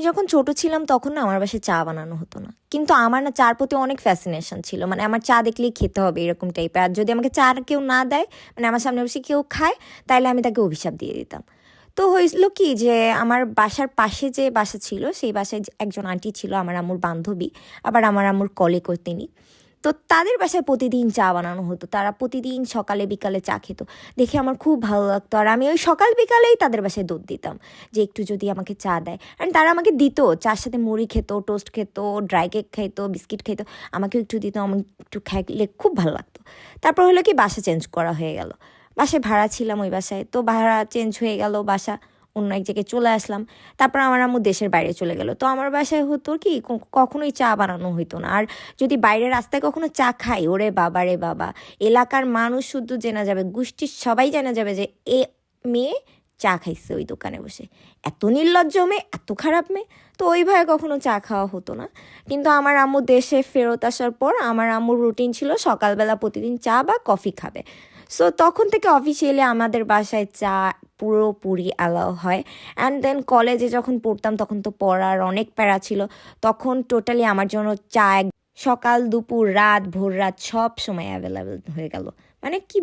যখন ছোট ছিলাম তখন না আমার বাসায় চা বানানো হতো না, কিন্তু আমার না চার প্রতি অনেক ফ্যাসিনেশন ছিল। মানে আমার চা দেখলেই খেতে হবে এরকম টাইপের, আর যদি আমাকে চা কেউ না দেয়, মানে আমার সামনে বসে কেউ খায়, তাহলে আমি তাকে অভিশাপ দিয়ে দিতাম। তো হয়েছিল কি যে আমার বাসার পাশে যে বাসা ছিল সেই বাসায় একজন আন্টি ছিল, আমার আম্মুর বান্ধবী, আবার আমার আম্মুর কলিগও তিনি। তো তাদের বাসায় প্রতিদিন চা বানানো হতো, তারা প্রতিদিন সকালে বিকালে চা খেত। দেখে আমার খুব ভালো লাগতো, আর আমি ওই সকাল বিকালেই তাদের বাসায় দুধ দিতাম যে একটু যদি আমাকে চা দেয়। অ্যান্ড তারা আমাকে দিত, চার সাথে মুড়ি খেত, টোস্ট খেত, ড্রাই কেক খাইতো, বিস্কিট খেত, আমাকেও একটু দিত। আমার একটু খাইলে খুব ভালো লাগতো। তারপর হলো কি বাসা চেঞ্জ করা হয়ে গেল, বাসায় ভাড়া ছিলাম ওই বাসায়, তো ভাড়া চেঞ্জ হয়ে গেল, বাসা অন্য এক জায়গায় চলে আসলাম। তারপর আমার আম্মু দেশের বাইরে চলে গেল, তো আমার বাসায় হতো কি কখনোই চা বানানো হইতো না। আর যদি বাইরে রাস্তায় কখনো চা খাই, ওরে বাবা রে বাবা, এলাকার মানুষ শুদ্ধ জেনা যাবে, গোষ্ঠীর সবাই জানা যাবে যে এ মেয়ে চা খাইছে ওই দোকানে বসে, এত নির্লজ্জ মেয়ে, এত খারাপ মেয়ে। তো ওইভাবে কখনো চা খাওয়া হতো না। কিন্তু আমার আম্মু দেশে ফেরত আসার পর আমার আম্মুর রুটিন ছিল সকালবেলা প্রতিদিন চা বা কফি খাবে। সো তখন থেকে অফিসিয়ালি আমাদের বাসায় চা পুরোপুরি অ্যালাউ হয়। অ্যান্ড দেন কলেজে যখন পড়তাম তখন তো পড়ার অনেক প্যারা ছিল, তখন টোটালি আমার জন্য চা সকাল দুপুর রাত ভোর রাত সব সময় অ্যাভেলেবেল হয়ে গেল। মানে কি